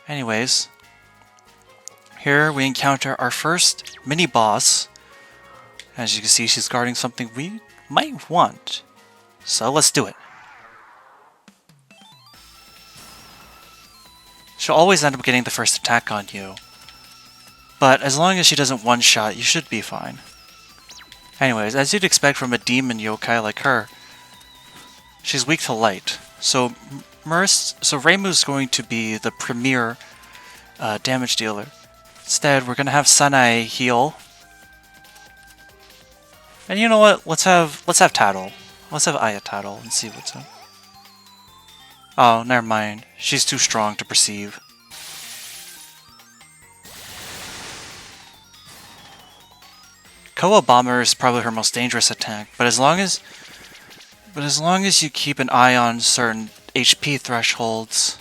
Anyways, here we encounter our first mini-boss. As you can see, she's guarding something we might want. So let's do it. She'll always end up getting the first attack on you. But as long as she doesn't one-shot, you should be fine. Anyways, as you'd expect from a demon yokai like her, she's weak to light. So Reimu's going to be the premier damage dealer. Instead, we're going to have Sanai heal. And you know what? Let's have Tattle. Let's have Aya Tattle and see what's up. Oh, never mind. She's too strong to perceive. Koa Bomber is probably her most dangerous attack, but as long as you keep an eye on certain HP thresholds,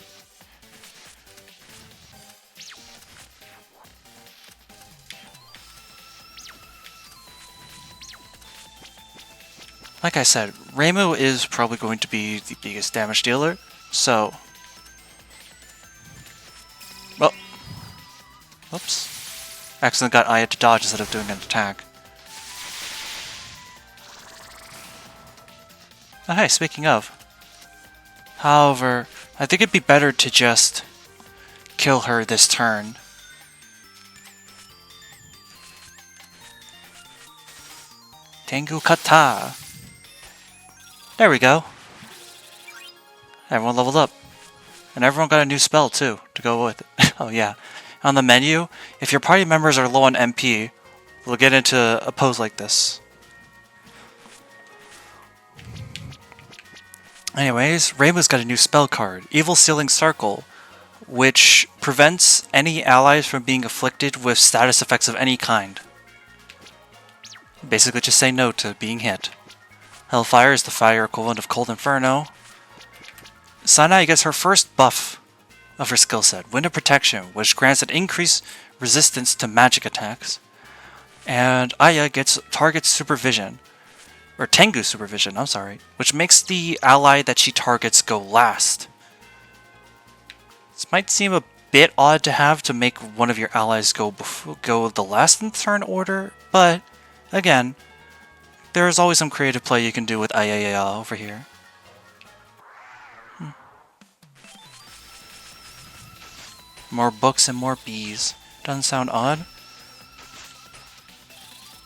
like I said, Reimu is probably going to be the biggest damage dealer, so... Well... Whoops. Accidentally got Aya to dodge instead of doing an attack. Oh, hey, speaking of. However, I think it'd be better to just kill her this turn. Tengu Kata! There we go. Everyone leveled up. And everyone got a new spell, too, to go with it. Oh, yeah. On the menu, if your party members are low on MP, we'll get into a pose like this. Anyways, Reimu's got a new spell card, Evil Sealing Circle, which prevents any allies from being afflicted with status effects of any kind. Basically just say no to being hit. Hellfire is the fire equivalent of Cold Inferno. Sanai gets her first buff of her skill set, Wind of Protection, which grants an increased resistance to magic attacks. And Aya gets Target Supervision, or Tengu Supervision, I'm sorry, which makes the ally that she targets go last. This might seem a bit odd to have to make one of your allies go the last in turn order, but again, there is always some creative play you can do with Aya over here. More books and more bees. Doesn't sound odd?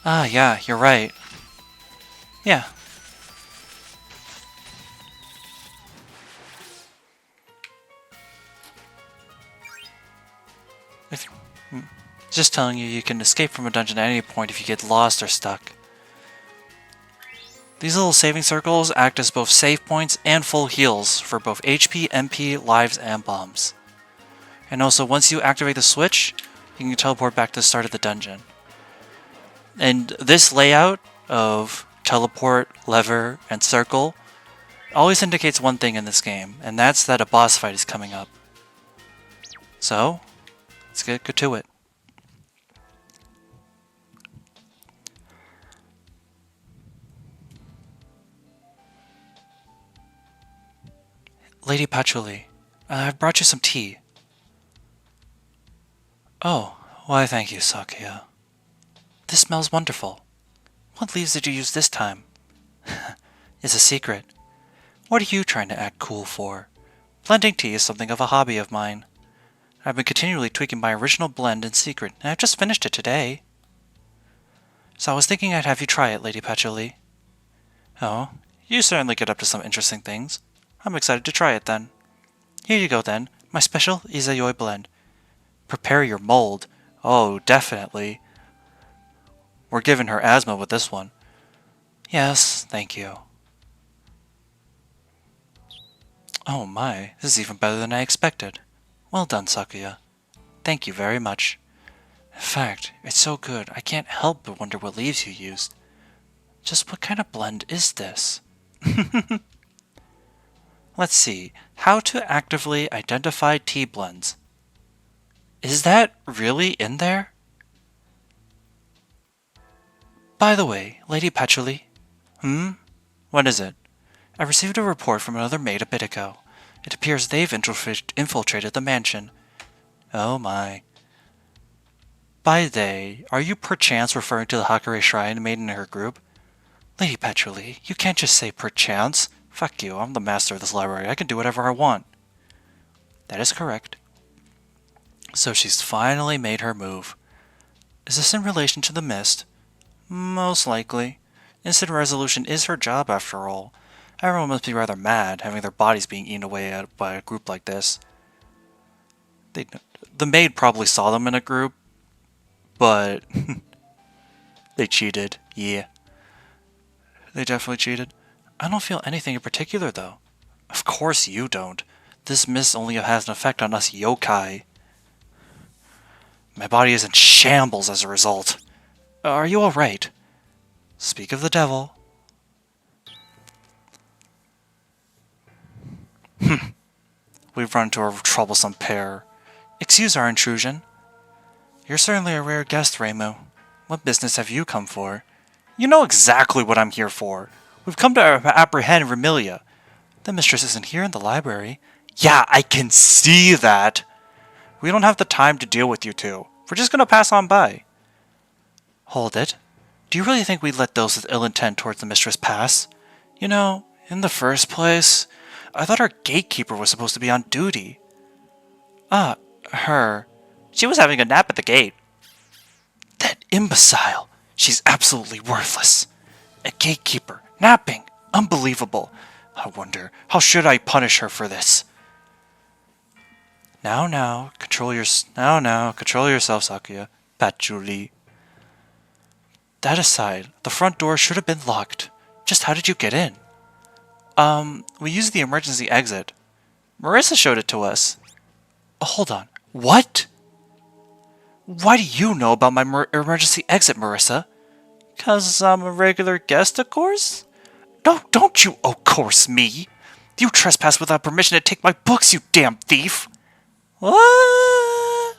Ah, yeah, you're right. Yeah. Just telling you, you can escape from a dungeon at any point if you get lost or stuck. These little saving circles act as both save points and full heals for both HP, MP, lives, and bombs. And also, once you activate the switch, you can teleport back to the start of the dungeon. And this layout of teleport, lever, and circle always indicates one thing in this game, and that's that a boss fight is coming up. So, let's get to it. Lady Patchouli, I've brought you some tea. Oh, why thank you, Sakuya. This smells wonderful. What leaves did you use this time? It's a secret. What are you trying to act cool for? Blending tea is something of a hobby of mine. I've been continually tweaking my original blend in secret, and I've just finished it today. So I was thinking I'd have you try it, Lady Patchouli. Oh, you certainly get up to some interesting things. I'm excited to try it then. Here you go then, my special Izayoi blend. Prepare your mold. Oh, definitely. We're giving her asthma with this one. Yes, thank you. Oh my, this is even better than I expected. Well done, Sakuya. Thank you very much. In fact, it's so good, I can't help but wonder what leaves you used. Just what kind of blend is this? Let's see. How to actively identify tea blends. Is that really in there? By the way, Lady Patchouli. What is it? I received a report from another maid a bit ago. It appears they've infiltrated the mansion. Oh my. By they, are you perchance referring to the Hakare Shrine made in her group? Lady Petroli, you can't just say perchance. Fuck you, I'm the master of this library. I can do whatever I want. That is correct. So she's finally made her move. Is this in relation to the mist? Most likely. Instant resolution is her job after all. Everyone must be rather mad, having their bodies being eaten away at by a group like this. The maid probably saw them in a group, but they cheated. Yeah. They definitely cheated. I don't feel anything in particular, though. Of course you don't. This mist only has an effect on us yokai. My body is in shambles as a result. Are you alright? Speak of the devil. We've run into a troublesome pair. Excuse our intrusion. You're certainly a rare guest, Reimu. What business have you come for? You know exactly what I'm here for. We've come to apprehend Remilia. The mistress isn't here in the library. Yeah, I can see that. We don't have the time to deal with you two. We're just gonna pass on by. Hold it. Do you really think we'd let those with ill intent towards the mistress pass? You know, in the first place, I thought our gatekeeper was supposed to be on duty. Ah, her. She was having a nap at the gate. That imbecile. She's absolutely worthless. A gatekeeper, napping. Unbelievable. I wonder, how should I punish her for this? Now, control yourself, Sakuya. Patchouli. That aside, the front door should have been locked. Just how did you get in? We used the emergency exit. Marissa showed it to us. Hold on. What? Why do you know about my emergency exit, Marissa? 'Cause I'm a regular guest, of course? No, don't you of course me! You trespass without permission to take my books, you damn thief! What?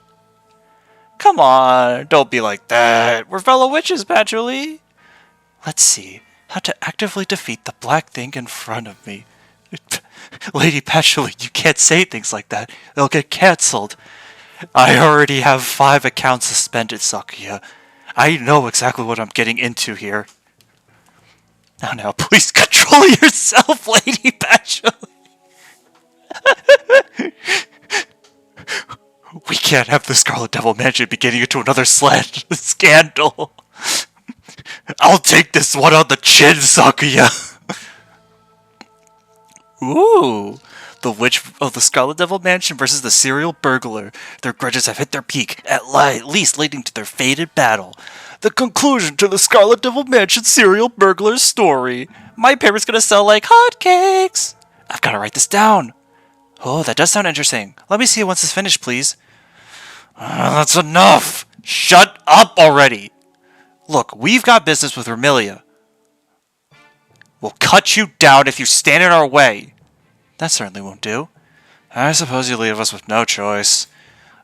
Come on, don't be like that. We're fellow witches, Patchouli. Let's see. How to actively defeat the black thing in front of me. Lady Patchouli, you can't say things like that. They'll get cancelled. I already have 5 accounts suspended, Sakuya. I know exactly what I'm getting into here. Now, please control yourself, Lady Patchouli. We can't have the Scarlet Devil Mansion be getting into another scandal. I'll take this one on the chin, Sakuya. Ooh. The Witch of the Scarlet Devil Mansion versus the serial burglar. Their grudges have hit their peak, at least leading to their fated battle. The conclusion to the Scarlet Devil Mansion serial burglar's story. My paper's gonna sell like hotcakes. I've gotta write this down. Oh, that does sound interesting. Let me see it once it's finished, please. That's enough! Shut up already! Look, we've got business with Remilia. We'll cut you down if you stand in our way. That certainly won't do. I suppose you leave us with no choice.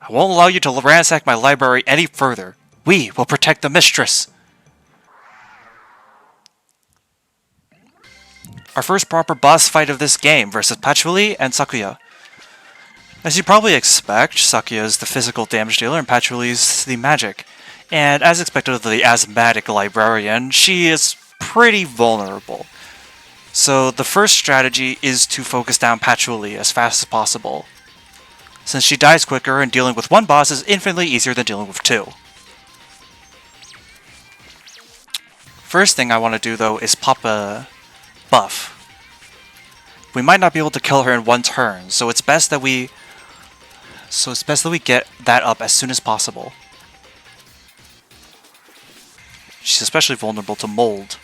I won't allow you to ransack my library any further. We will protect the mistress. Our first proper boss fight of this game versus Patchouli and Sakuya. As you probably expect, Sakuya is the physical damage dealer and Patchouli is the magic. And as expected of the asthmatic librarian, she is pretty vulnerable. So the first strategy is to focus down Patchouli as fast as possible, since she dies quicker and dealing with one boss is infinitely easier than dealing with 2. First thing I want to do though is pop a buff. We might not be able to kill her in one turn, so it's best that we get that up as soon as possible. She's especially vulnerable to mold.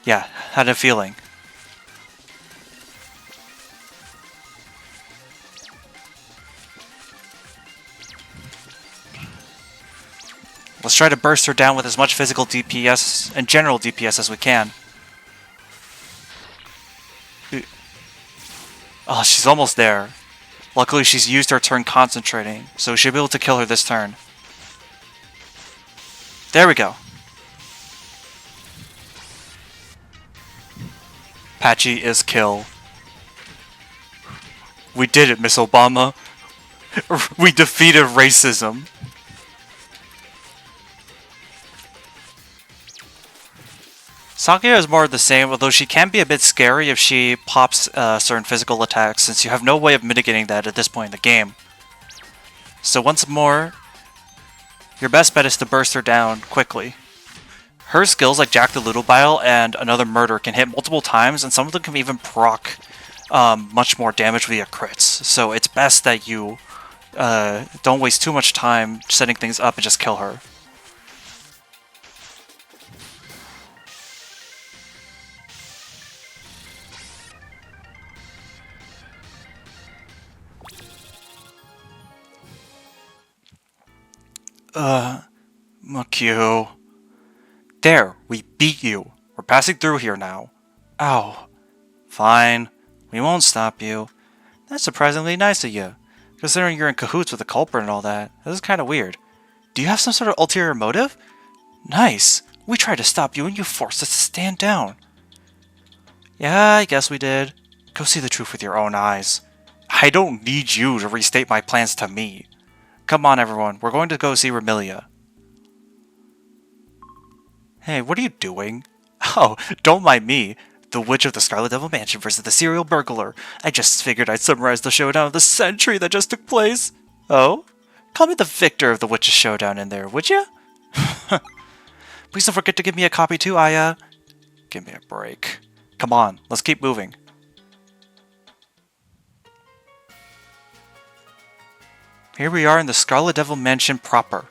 Yeah, had a feeling. Let's try to burst her down with as much physical DPS and general DPS as we can. Oh, she's almost there. Luckily, she's used her turn concentrating, so we should be able to kill her this turn. There we go. Patchy is kill. We did it, Miss Obama. We defeated racism. Sakuya is more of the same, although she can be a bit scary if she pops certain physical attacks, since you have no way of mitigating that at this point in the game. So once more, your best bet is to burst her down quickly. Her skills like Jack the Lutobile and Another Murder can hit multiple times, and some of them can even proc much more damage via crits. So it's best that you don't waste too much time setting things up and just kill her. Makyu. There, we beat you. We're passing through here now. Ow. Fine. We won't stop you. That's surprisingly nice of you, considering you're in cahoots with the culprit and all that. This is kind of weird. Do you have some sort of ulterior motive? Nice. We tried to stop you and you forced us to stand down. Yeah, I guess we did. Go see the truth with your own eyes. I don't need you to restate my plans to me. Come on, everyone. We're going to go see Remilia. Hey, what are you doing? Oh, don't mind me. The Witch of the Scarlet Devil Mansion versus the Serial Burglar. I just figured I'd summarize the showdown of the century that just took place. Oh? Call me the victor of the Witches Showdown in there, would ya? Please don't forget to give me a copy too, Aya. Give me a break. Come on, let's keep moving. Here we are in the Scarlet Devil Mansion proper.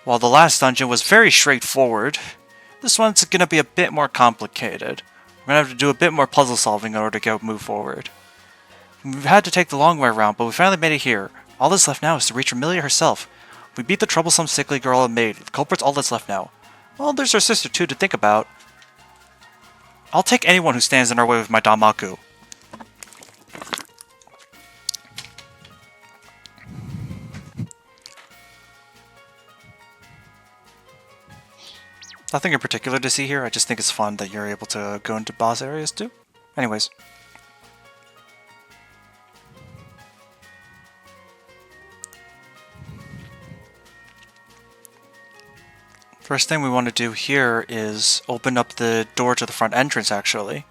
While the last dungeon was very straightforward, this one's going to be a bit more complicated. We're going to have to do a bit more puzzle solving in order to move forward. We've had to take the long way around, but we finally made it here. All that's left now is to reach Remilia herself. We beat the troublesome sickly girl and maid. The culprit's all that's left now. Well, there's her sister too to think about. I'll take anyone who stands in our way with my Damaku. Nothing in particular to see here, I just think it's fun that you're able to go into boss areas too. Anyways. First thing we want to do here is open up the door to the front entrance, actually.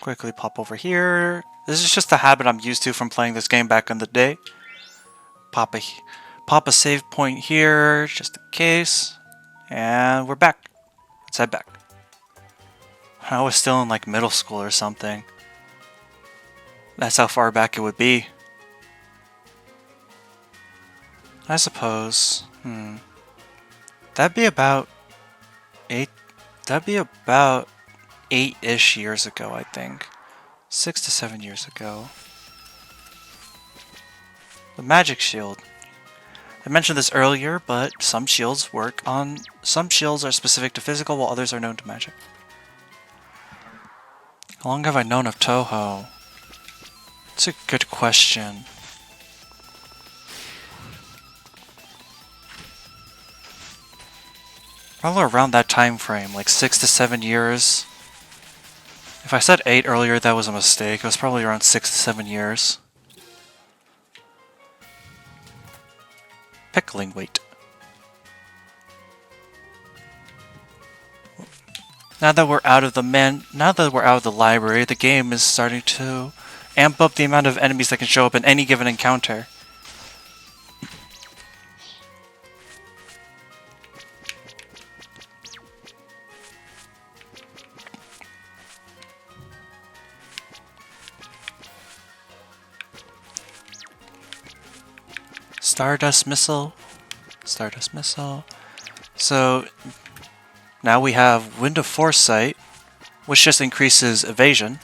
Quickly pop over here. This is just a habit I'm used to from playing this game back in the day. Pop a save point here, just in case. And we're back. Let's head back. I was still in like middle school or something. That's how far back it would be. I suppose. That'd be about 8-ish years ago, I think. 6 to 7 years ago. The magic shield. I mentioned this earlier, but some shields are specific to physical, while others are known to magic. How long have I known of Touhou? It's a good question. Probably around that time frame, like 6 to 7 years. If I said 8 earlier, that was a mistake. It was probably around 6 to 7 years. Pickling weight. Now that we're out of the library, the game is starting to amp up the amount of enemies that can show up in any given encounter. Stardust Missile. Stardust Missile. So now we have Wind of Foresight, which just increases evasion,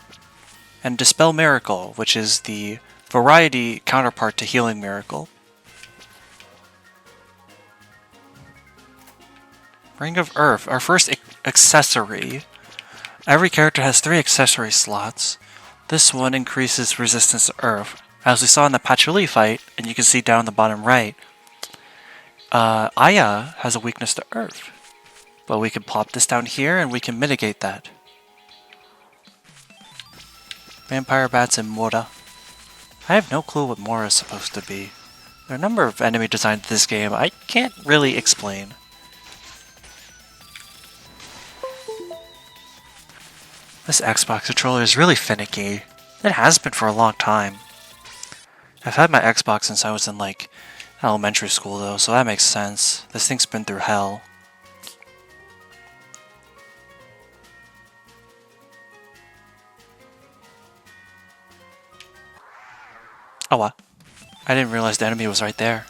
and Dispel Miracle, which is the variety counterpart to Healing Miracle. Ring of Earth, our first accessory. Every character has 3 accessory slots. This one increases resistance to Earth. As we saw in the Patchouli fight, and you can see down in the bottom right, Aya has a weakness to Earth. But we can plop this down here and we can mitigate that. Vampire Bats and Mora. I have no clue what Mora is supposed to be. There are a number of enemy designs in this game I can't really explain. This Xbox controller is really finicky. It has been for a long time. I've had my Xbox since I was in like elementary school though, so that makes sense. This thing's been through hell. Oh what? I didn't realize the enemy was right there.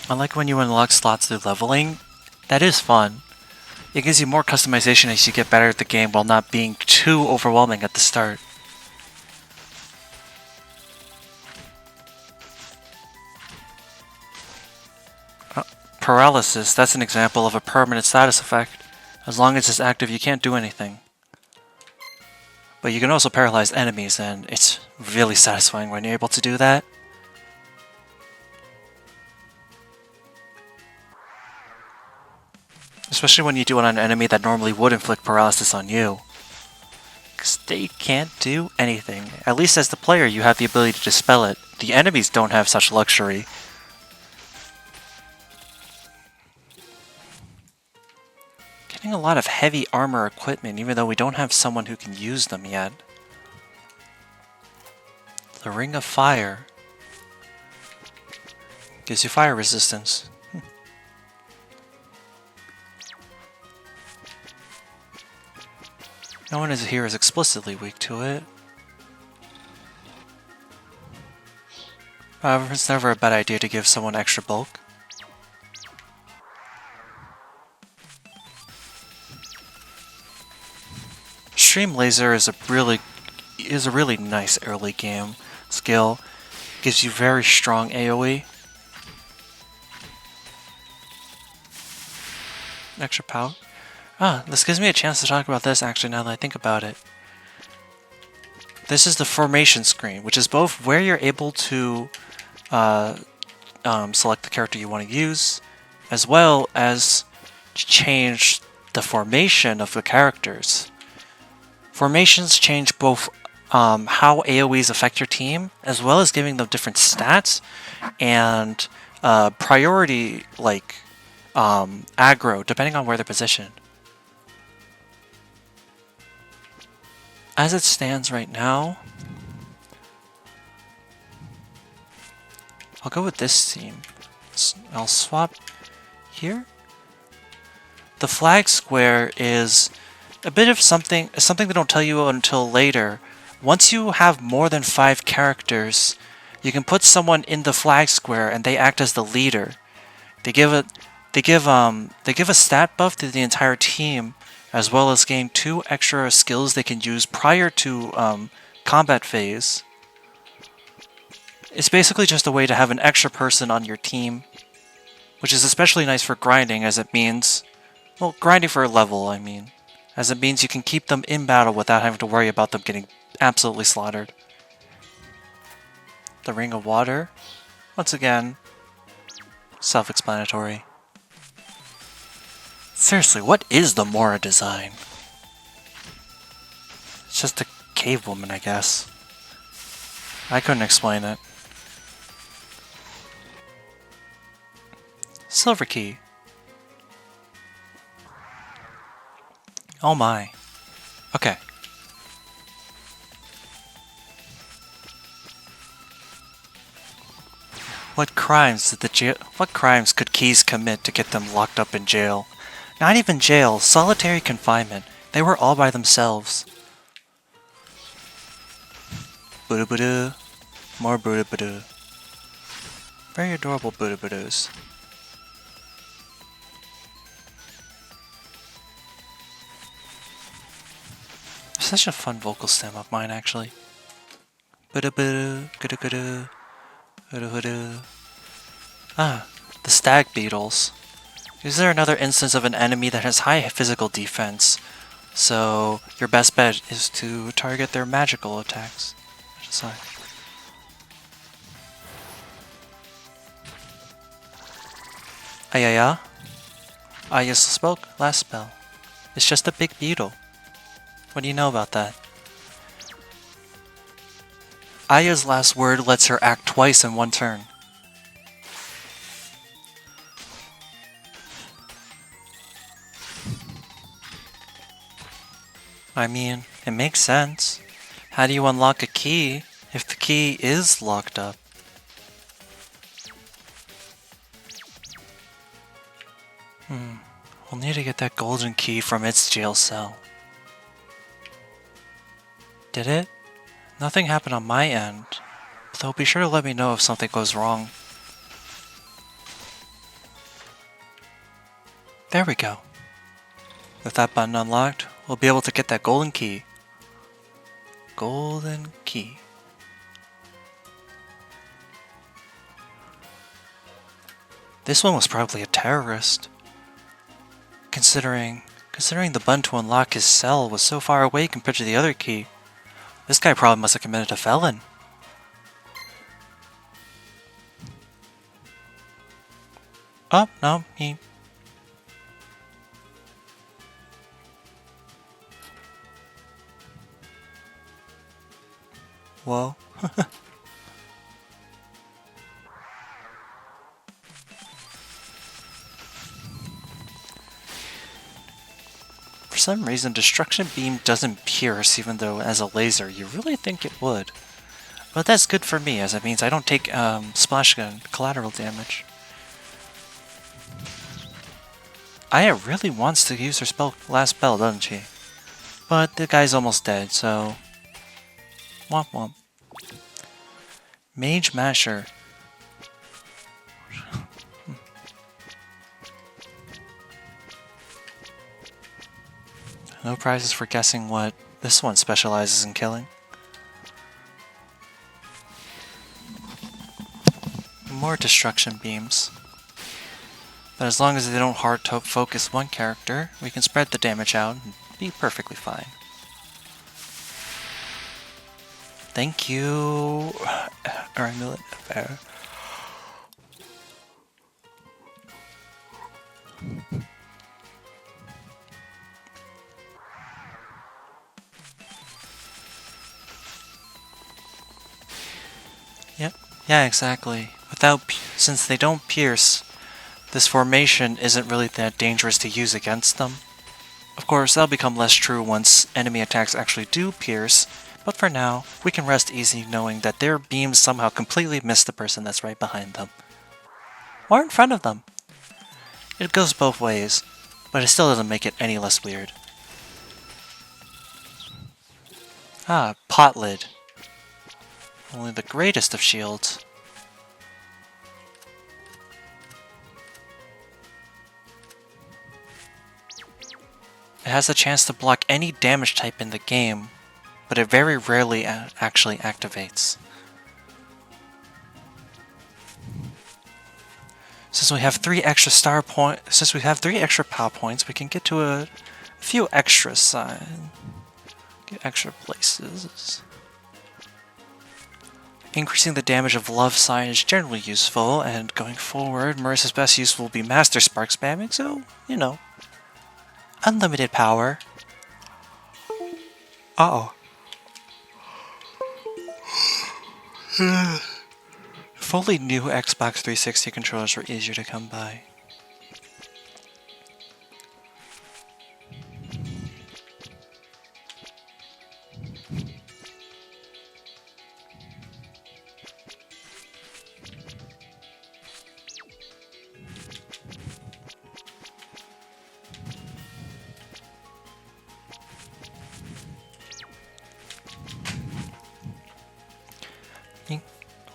Unlike when you unlock slots through leveling, that is fun. It gives you more customization as you get better at the game while not being too overwhelming at the start. Paralysis, that's an example of a permanent status effect. As long as it's active, you can't do anything. But you can also paralyze enemies, and it's really satisfying when you're able to do that. Especially when you do it on an enemy that normally would inflict paralysis on you. Because they can't do anything. At least as the player, you have the ability to dispel it. The enemies don't have such luxury. Getting a lot of heavy armor equipment, even though we don't have someone who can use them yet. The Ring of Fire. Gives you fire resistance. No one here is explicitly weak to it. However, it's never a bad idea to give someone extra bulk. Stream Laser is a really nice early game skill. Gives you very strong AoE. Extra power. This gives me a chance to talk about this actually now that I think about it. This is the formation screen, which is both where you're able to select the character you want to use, as well as change the formation of the characters. Formations change both how AoEs affect your team, as well as giving them different stats and priority, like aggro, depending on where they're positioned. As it stands right now, I'll go with this team. I'll swap here. The flag square is a bit of something they don't tell you until later. Once you have more than 5 characters, you can put someone in the flag square and they act as the leader. They give a stat buff to the entire team, as well as gain 2 extra skills they can use prior to combat phase. It's basically just a way to have an extra person on your team, which is especially nice for grinding, as it means, well, grinding for a level, I mean, as it means you can keep them in battle without having to worry about them getting absolutely slaughtered. The Ring of Water, once again, self-explanatory. Seriously, what is the Mora design? It's just a cave woman, I guess. I couldn't explain it. Silver Key. Oh my. Okay. What crimes could Keys commit to get them locked up in jail? Not even jail, solitary confinement. They were all by themselves. Budu Budu. More Budu Budu. Very adorable Budu Budus. Such a fun vocal stem of mine, actually. Budu Budu, Gudu Gudu, Hudu Hudu. The Stag Beetles. Is there another instance of an enemy that has high physical defense? So your best bet is to target their magical attacks. Sorry. Ayaya? I just spoke last spell. It's just a big beetle. What do you know about that? Aya's last word lets her act twice in one turn. I mean, it makes sense. How do you unlock a key if the key is locked up? We'll need to get that golden key from its jail cell. Did it? Nothing happened on my end, though be sure to let me know if something goes wrong. There we go. With that button unlocked, we'll be able to get that golden key. Golden key. This one was probably a terrorist. Considering the button to unlock his cell was so far away compared to the other key, this guy probably must have committed a felon. Oh, no, he... Whoa. For some reason, Destruction Beam doesn't pierce even though as a laser you really think it would. But that's good for me as it means I don't take splash gun collateral damage. Aya really wants to use her last spell, doesn't she? But the guy's almost dead, so... Womp womp. Mage Masher. No prizes for guessing what this one specializes in killing. More destruction beams. But as long as they don't hard focus one character, we can spread the damage out and be perfectly fine. Thank you, Amulet Affair. Yep, yeah, exactly. Since they don't pierce, this formation isn't really that dangerous to use against them. Of course, that'll become less true once enemy attacks actually do pierce, but for now, we can rest easy knowing that their beams somehow completely miss the person that's right behind them. Or in front of them. It goes both ways, but it still doesn't make it any less weird. Ah, pot lid. Only the greatest of shields. It has the chance to block any damage type in the game, but it very rarely actually activates. Since we have 3 extra power points, we can get to a few extra get extra places. Increasing the damage of Love Sign is generally useful, and going forward, Marissa's best use will be Master Spark spamming, so, you know. Unlimited power. Uh-oh. If only new Xbox 360 controllers were easier to come by.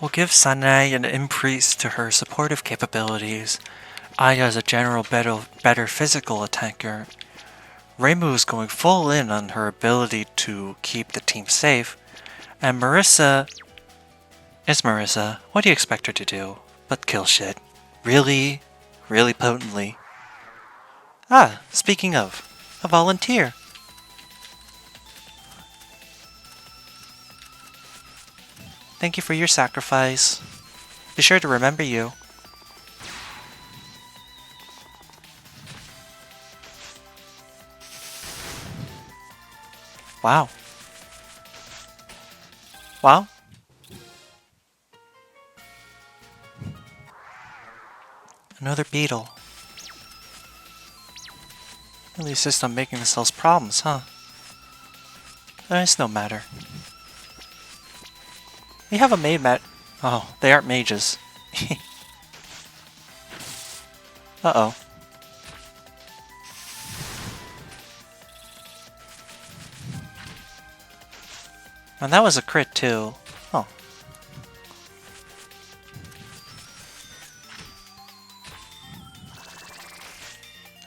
We'll give Sanai an increase to her supportive capabilities. Aya is a general better physical attacker. Reimu is going full in on her ability to keep the team safe. And Marissa is Marissa. What do you expect her to do? But kill shit. Really? Really potently. Ah, speaking of, a volunteer. Thank you for your sacrifice. Be sure to remember you. Wow. Wow. Another beetle. Really insist on making themselves problems, huh? It's no matter. We have a maid mat. Oh, they aren't mages. Uh-oh. And that was a crit too. Oh.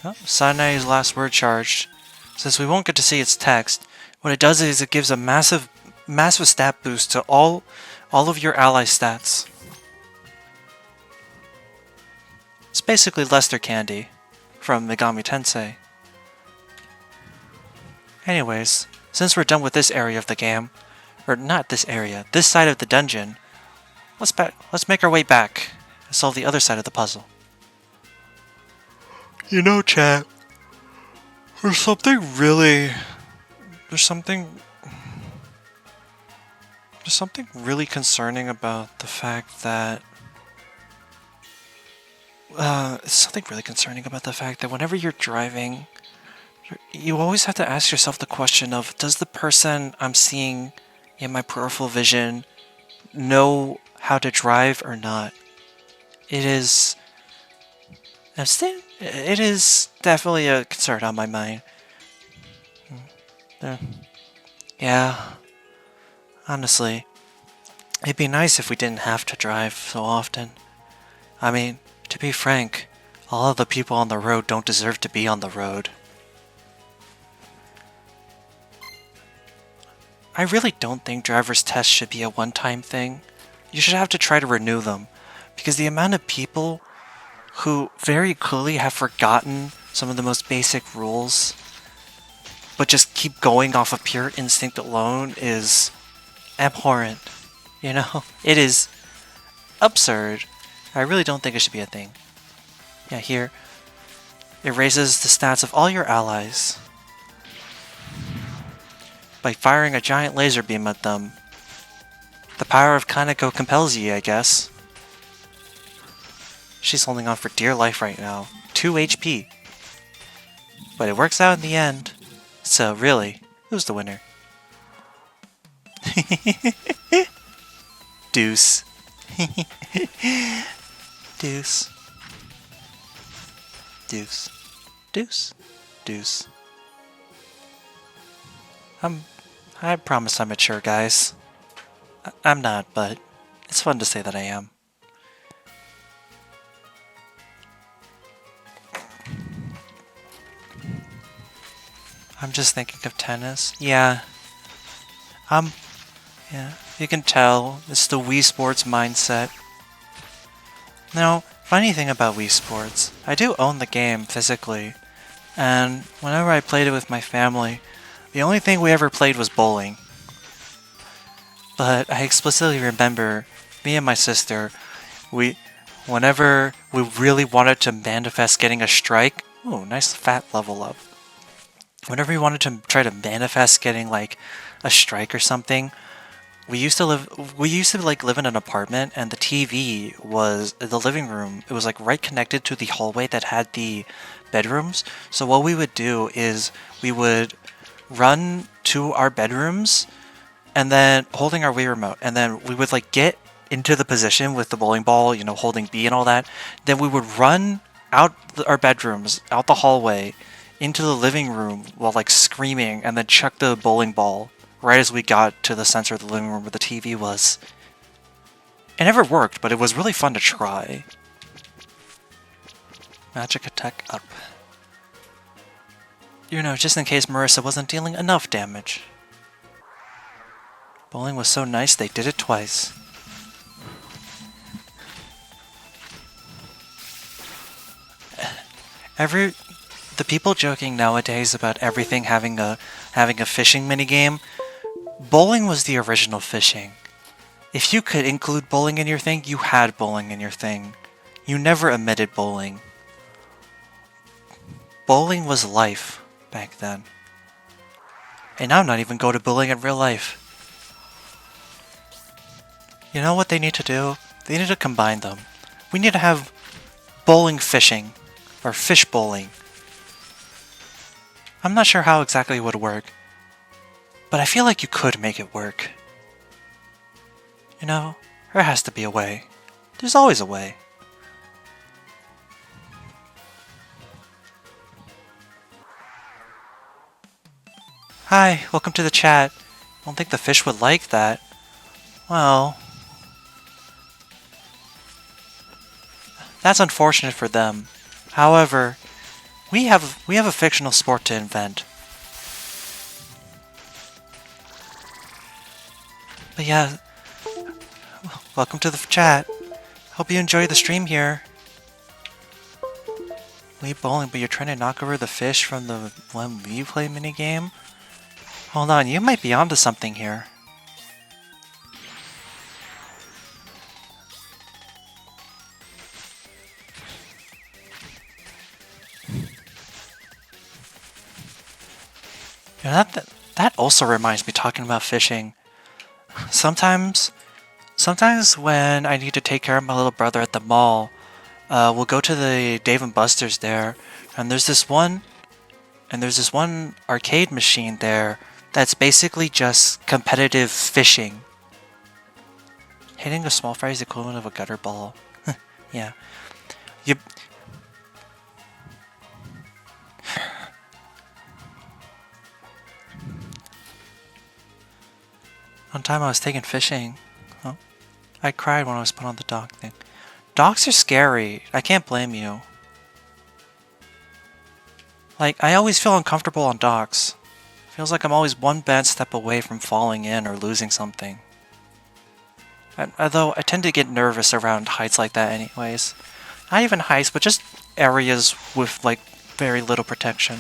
Oh, Sanae's last word charged. Since we won't get to see its text, what it does is it gives a massive stat boost to all of your ally stats. It's basically Lester Candy from Megami Tensei. Anyways, since we're done with this area of the game, or not this area, this side of the dungeon, let's make our way back and solve the other side of the puzzle. You know, chat, there's something really concerning about the fact that whenever you're driving, you always have to ask yourself the question of, does the person I'm seeing in my peripheral vision know how to drive or not? It is definitely a concern on my mind. Yeah, honestly, it'd be nice if we didn't have to drive so often. I mean, to be frank, all of the people on the road don't deserve to be on the road. I really don't think driver's tests should be a one-time thing. You should have to try to renew them, because the amount of people who very clearly have forgotten some of the most basic rules, but just keep going off of pure instinct alone is abhorrent. You know? It is absurd. I really don't think it should be a thing. Yeah, here, it raises the stats of all your allies by firing a giant laser beam at them. The power of Kaneko compels ye, I guess. She's holding on for dear life right now. 2 HP. But it works out in the end. So really, who's the winner? Deuce. Deuce. Deuce. Deuce. Deuce. I promise I'm mature, guys. I'm not, but it's fun to say that I am. I'm just thinking of tennis. Yeah. Yeah, you can tell. It's the Wii Sports mindset. Now, funny thing about Wii Sports, I do own the game physically. And whenever I played it with my family, the only thing we ever played was bowling. But I explicitly remember, me and my sister, whenever we really wanted to manifest getting a strike, ooh, nice fat level up. Whenever we wanted to try to manifest getting like a strike or something, we used to live in an apartment, and the TV was in the living room. It was like right connected to the hallway that had the bedrooms. So what we would do is we would run to our bedrooms and then holding our Wii remote, and then we would like get into the position with the bowling ball, you know, holding B and all that. Then we would run out our bedrooms, out the hallway, into the living room while like screaming, and then chuck the bowling ball right as we got to the center of the living room where the TV was. It never worked, but it was really fun to try. Magic attack up. You know, just in case Marissa wasn't dealing enough damage. Bowling was so nice they did it twice. The people joking nowadays about everything having a fishing minigame, bowling was the original fishing. If you could include bowling in your thing, you had bowling in your thing. You never omitted bowling. Bowling was life back then. And I'm not even going to bowling in real life. You know what they need to do? They need to combine them. We need to have bowling fishing, or fish bowling. I'm not sure how exactly it would work, but I feel like you could make it work. You know, there has to be a way. There's always a way. Hi, welcome to the chat. I don't think the fish would like that. Well, that's unfortunate for them. However, we have a fictional sport to invent. But yeah, welcome to the chat. Hope you enjoy the stream here. Leave bowling, but you're trying to knock over the fish from the one we play minigame? Hold on, you might be onto something here. Yeah, that also reminds me, talking about fishing. Sometimes when I need to take care of my little brother at the mall, we'll go to the Dave & Buster's there, and there's this one arcade machine there that's basically just competitive fishing. Hitting a small fry is the equivalent of a gutter ball. Yeah. One time I was taking fishing. Oh, I cried when I was put on the dock thing. Docks are scary. I can't blame you. Like, I always feel uncomfortable on docks. Feels like I'm always one bad step away from falling in or losing something. Although I tend to get nervous around heights like that anyways. Not even heights, but just areas with, like, very little protection.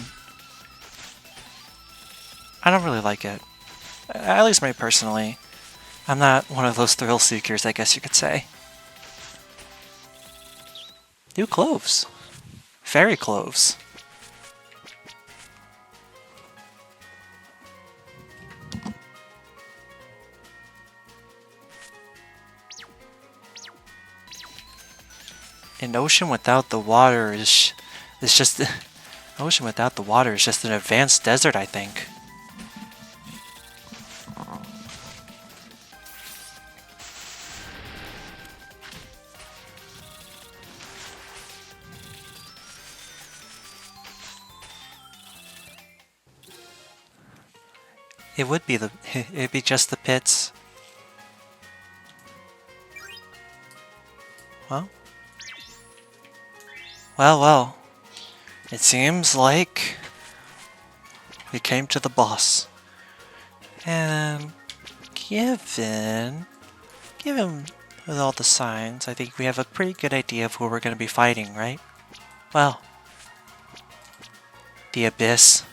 I don't really like it. At least me personally. I'm not one of those thrill seekers, I guess you could say. New cloves. Fairy cloves. An ocean without the water is just... An ocean without the water is just an advanced desert, I think. It'd be just the pits. Well. It seems like we came to the boss. And given with all the signs, I think we have a pretty good idea of who we're going to be fighting, right? Well, the abyss.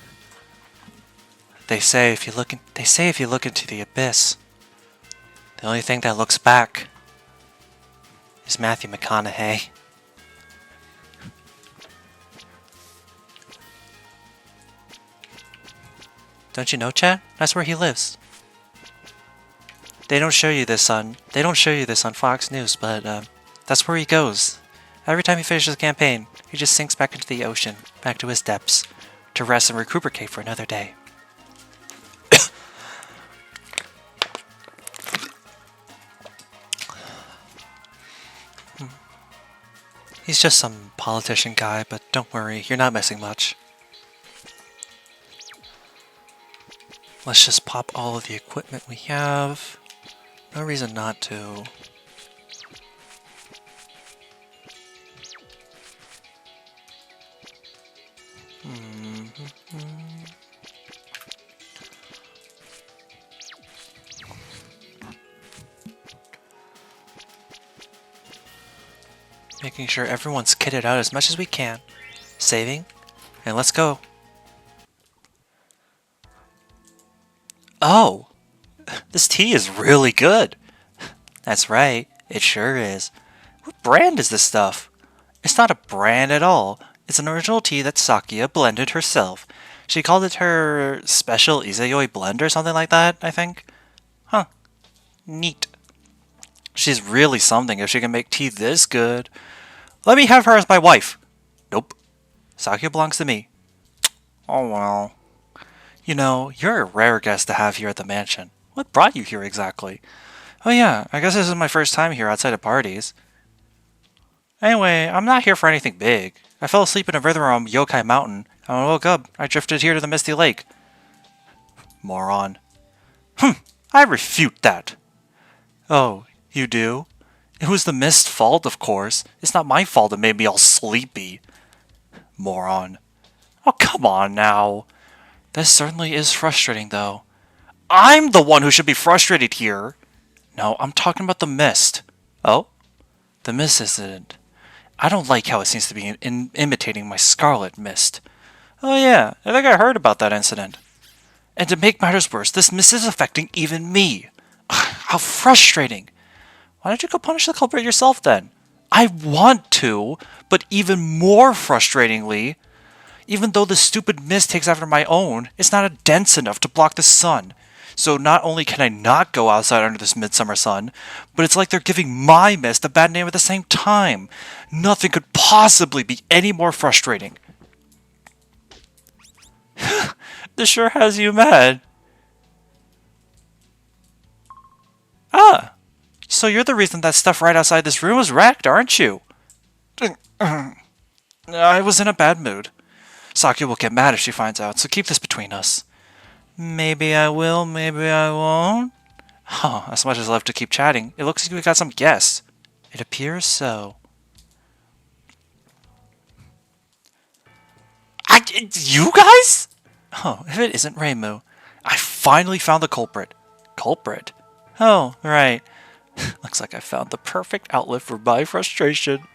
They say if you look into the abyss, the only thing that looks back is Matthew McConaughey. Don't you know, Chad? That's where he lives. They don't show you this on Fox News, but that's where he goes. Every time he finishes a campaign, he just sinks back into the ocean, back to his depths, to rest and recuperate for another day. He's just some politician guy, but don't worry, you're not missing much. Let's just pop all of the equipment we have. No reason not to. Making sure everyone's kitted out as much as we can. Saving, and let's go. Oh! This tea is really good! That's right, it sure is. What brand is this stuff? It's not a brand at all. It's an original tea that Sakia blended herself. She called it her special Izayoi blend or something like that, I think. Huh. Neat. She's really something if she can make tea this good. Let me have her as my wife. Nope. Sakia belongs to me. Oh well. You know, you're a rare guest to have here at the mansion. What brought you here exactly? Oh yeah, I guess this is my first time here outside of parties. Anyway, I'm not here for anything big. I fell asleep in a river on Yokai Mountain, and when I woke up, I drifted here to the Misty Lake. Moron. I refute that. Oh, you do? It was the mist's fault, of course. It's not my fault it made me all sleepy. Moron. Oh, come on now. This certainly is frustrating, though. I'm the one who should be frustrated here. No, I'm talking about the mist. Oh? The mist incident. I don't like how it seems to be imitating my scarlet mist. Oh yeah, I think I heard about that incident. And to make matters worse, this mist is affecting even me. How frustrating. Why don't you go punish the culprit yourself then? I want to, but even more frustratingly, even though the stupid mist takes after my own, it's not dense enough to block the sun. So not only can I not go outside under this midsummer sun, but it's like they're giving my mist a bad name at the same time. Nothing could possibly be any more frustrating. This sure has you mad. Ah, so you're the reason that stuff right outside this room was wrecked, aren't you? I was in a bad mood. Saki will get mad if she finds out, so keep this between us. Maybe I will, maybe I won't. Huh, as much as I love to keep chatting, it looks like we got some guests. It appears so. You guys? Oh, if it isn't Reimu. I finally found the culprit. Culprit? Oh, right. Looks like I found the perfect outlet for my frustration.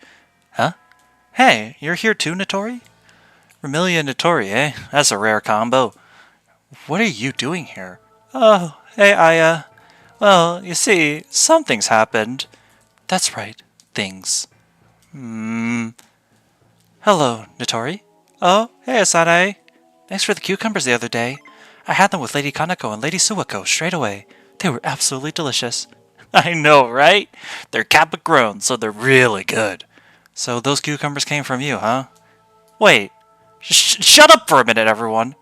Huh? Hey, you're here too, Notori? Remilia and Notori, eh? That's a rare combo. What are you doing here? Oh, hey, Aya. Well, you see, something's happened. That's right, things. Hello, Notori. Oh, hey, Asanae. Thanks for the cucumbers the other day. I had them with Lady Kanako and Lady Suwako straight away. They were absolutely delicious. I know, right? They're Kappa grown, so they're really good. So those cucumbers came from you, huh? Wait, shut up for a minute, everyone.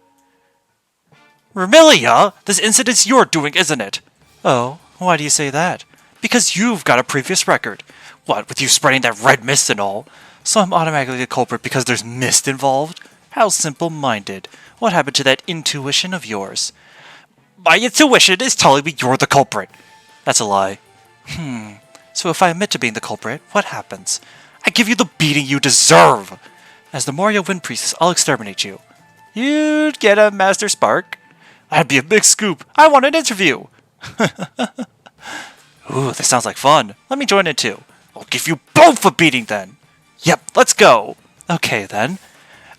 Remilia, this incident's your doing, isn't it? Oh, why do you say that? Because you've got a previous record. What, with you spreading that red mist and all? So I'm automatically the culprit because there's mist involved? How simple-minded. What happened to that intuition of yours? My intuition is telling me you're the culprit. That's a lie. So if I admit to being the culprit, what happens? I give you the beating you deserve! As the Morio Wind Priestess, I'll exterminate you. You'd get a Master Spark. That'd be a big scoop. I want an interview! Ooh, this sounds like fun. Let me join in too. I'll give you both a beating then. Yep, let's go. Okay then.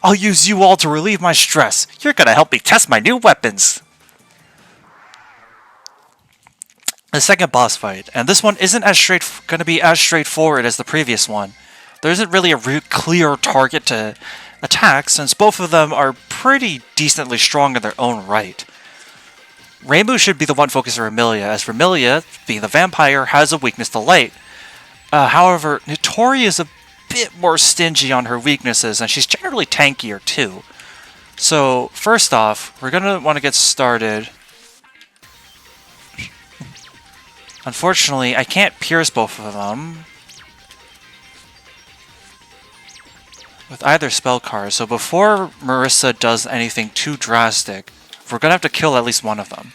I'll use you all to relieve my stress. You're gonna help me test my new weapons. The second boss fight, and this one isn't gonna be as straightforward as the previous one. There isn't really a clear target to attack since both of them are pretty decently strong in their own right. Rainbow should be the one focused on Remilia, as Remilia, being the vampire, has a weakness to light. However, Notori is a bit more stingy on her weaknesses, and she's generally tankier too. So, first off, we're going to want to get started. Unfortunately, I can't pierce both of them with either spell card, so before Marissa does anything too drastic, we're going to have to kill at least one of them.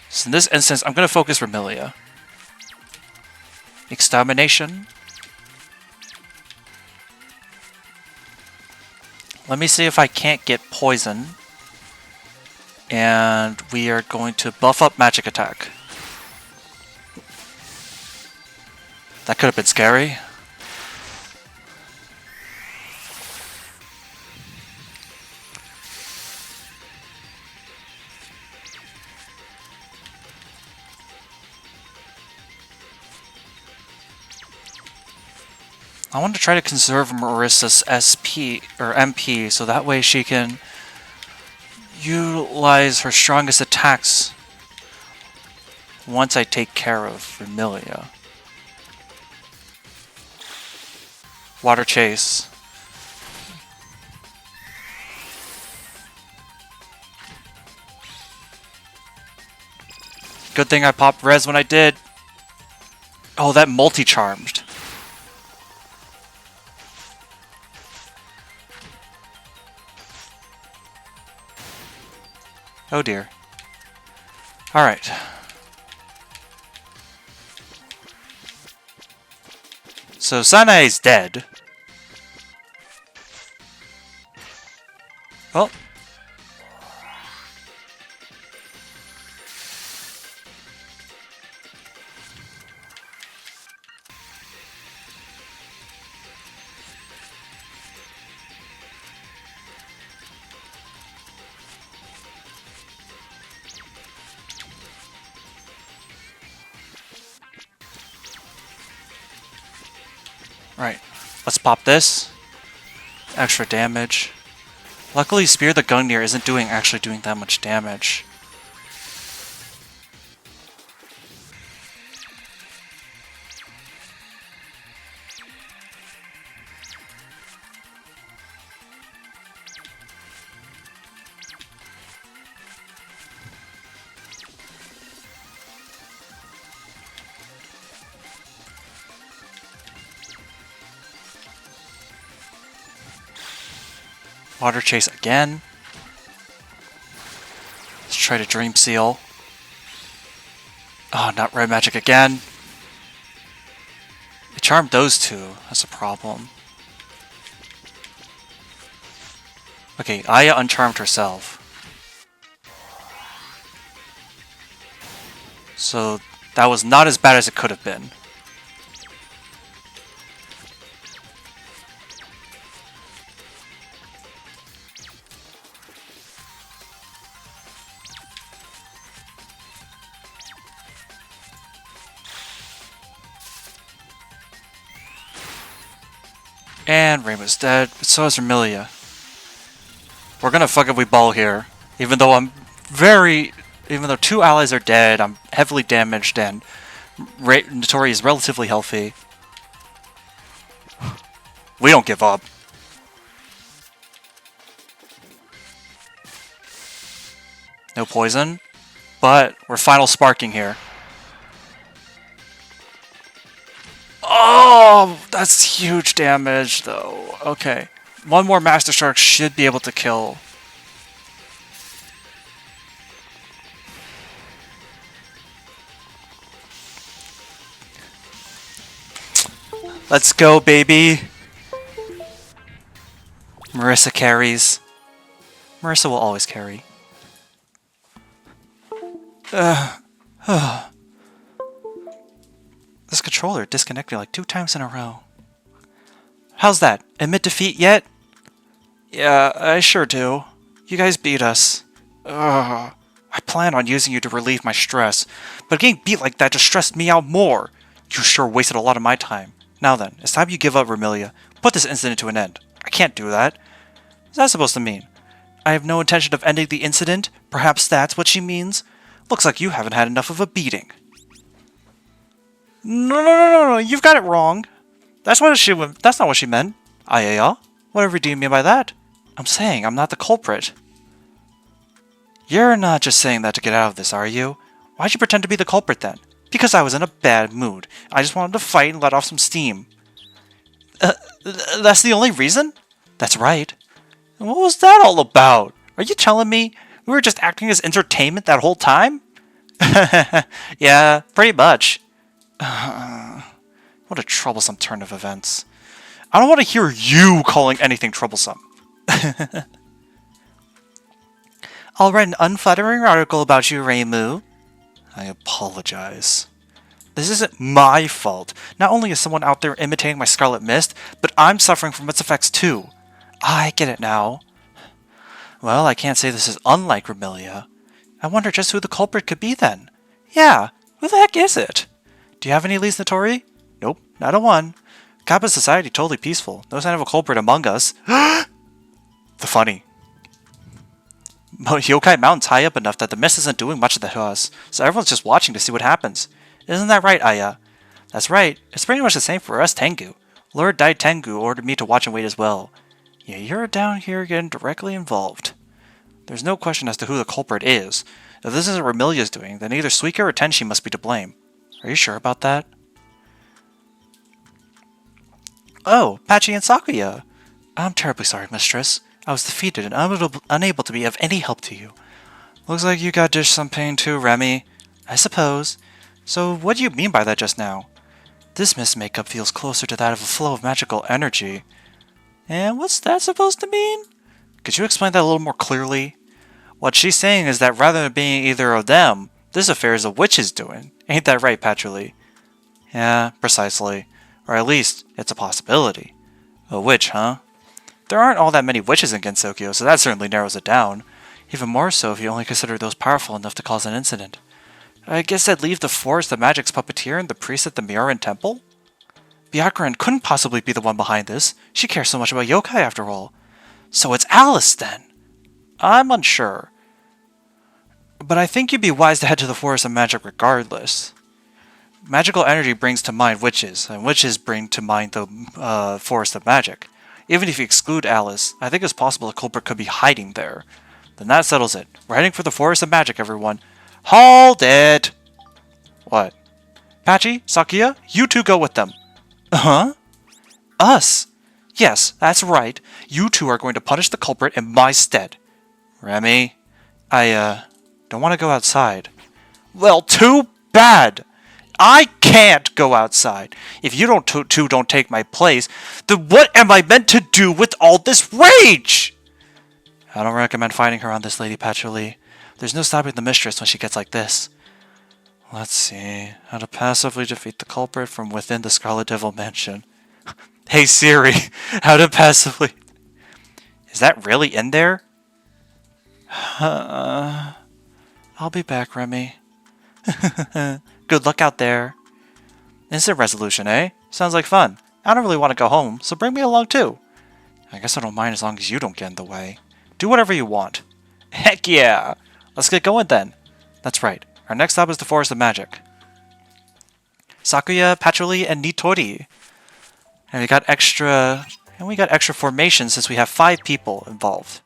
So in this instance, I'm going to focus Remilia. Extermination. Let me see if I can't get poison. And we are going to buff up magic attack. That could have been scary. I want to try to conserve Marissa's SP or MP so that way she can utilize her strongest attacks once I take care of Vermilia. Water Chase. Good thing I popped res when I did. Oh, that multi-charmed. Oh dear. Alright. So Sanae's dead. Oh. Right. Let's pop this. Extra damage. Luckily, Spear the Gungnir isn't actually doing that much damage. Water Chase again. Let's try to Dream Seal. Oh, not Red Magic again. It charmed those two. That's a problem. Okay, Aya uncharmed herself. So that was not as bad as it could have been. And Rainbow's dead, but so is Vermilia. We're gonna fuck if we ball here. Even though even though two allies are dead, I'm heavily damaged and Notori is relatively healthy. We don't give up. No poison, but we're final sparking here. Oh, that's huge damage, though. Okay. One more Master Shark should be able to kill. Let's go, baby. Marissa carries. Marissa will always carry. This controller disconnected like 2 times in a row. How's that? Admit defeat yet? Yeah, I sure do. You guys beat us. Ugh. I plan on using you to relieve my stress, but getting beat like that just stressed me out more. You sure wasted a lot of my time. Now then, it's time you give up, Vermilia. Put this incident to an end. I can't do that. What's that supposed to mean? I have no intention of ending the incident? Perhaps that's what she means? Looks like you haven't had enough of a beating. No, you've got it wrong. That's not what she meant. Aya? Whatever do you mean by that? I'm saying I'm not the culprit. You're not just saying that to get out of this, are you? Why'd you pretend to be the culprit then? Because I was in a bad mood. I just wanted to fight and let off some steam. That's the only reason? That's right. And what was that all about? Are you telling me we were just acting as entertainment that whole time? Yeah, pretty much. What a troublesome turn of events. I don't want to hear you calling anything troublesome. I'll write an unflattering article about you, Reimu. I apologize. This isn't my fault. Not only is someone out there imitating my Scarlet Mist, but I'm suffering from its effects too. I get it now. Well, I can't say this is unlike Vermilia. I wonder just who the culprit could be then. Yeah, who the heck is it? Do you have any leads, Notori? Nope, not a one. Kappa society totally peaceful. No sign of a culprit among us. The funny. Yokai Mountain's high up enough that the mist isn't doing much to us, so everyone's just watching to see what happens. Isn't that right, Aya? That's right. It's pretty much the same for us Tengu. Lord Dai Tengu ordered me to watch and wait as well. Yeah, you're down here getting directly involved. There's no question as to who the culprit is. If this isn't Remilia's doing, then either Suika or Tenshi must be to blame. Are you sure about that? Oh, Pachi and Sakuya! I'm terribly sorry, mistress. I was defeated and unable to be of any help to you. Looks like you got dished some pain too, Remy. I suppose. So what do you mean by that just now? This mist makeup feels closer to that of a flow of magical energy. And what's that supposed to mean? Could you explain that a little more clearly? What she's saying is that rather than being either of them, this affair is a witch's doing. Ain't that right, Patchouli? Yeah, precisely. Or at least, it's a possibility. A witch, huh? There aren't all that many witches in Gensokyo, so that certainly narrows it down. Even more so if you only consider those powerful enough to cause an incident. I guess I'd leave the forest of magic's puppeteer and the priest at the Mioran Temple? Byakuran couldn't possibly be the one behind this. She cares so much about yokai after all. So it's Alice then? I'm unsure. But I think you'd be wise to head to the forest of magic regardless. Magical energy brings to mind witches, and witches bring to mind the forest of magic. Even if you exclude Alice, I think it's possible the culprit could be hiding there. Then that settles it. We're heading for the forest of magic, everyone. Hold it! What? Pachi, Sakuya, you two go with them. Huh? Us? Yes, that's right. You two are going to punish the culprit in my stead. Remy, I don't want to go outside. Well, too bad! I can't go outside. If you don't take my place, then what am I meant to do with all this rage? I don't recommend fighting her on this, Lady Patchouli. There's no stopping the mistress when she gets like this. Let's see. How to passively defeat the culprit from within the Scarlet Devil Mansion. Hey Siri, how to passively... Is that really in there? I'll be back, Remy. Good luck out there. Instant resolution, eh? Sounds like fun. I don't really want to go home, so bring me along too. I guess I don't mind as long as you don't get in the way. Do whatever you want. Heck yeah! Let's get going then. That's right. Our next stop is the Forest of Magic. Sakuya, Patchouli, and Nitori. And we got extra formations since we have 5 people involved.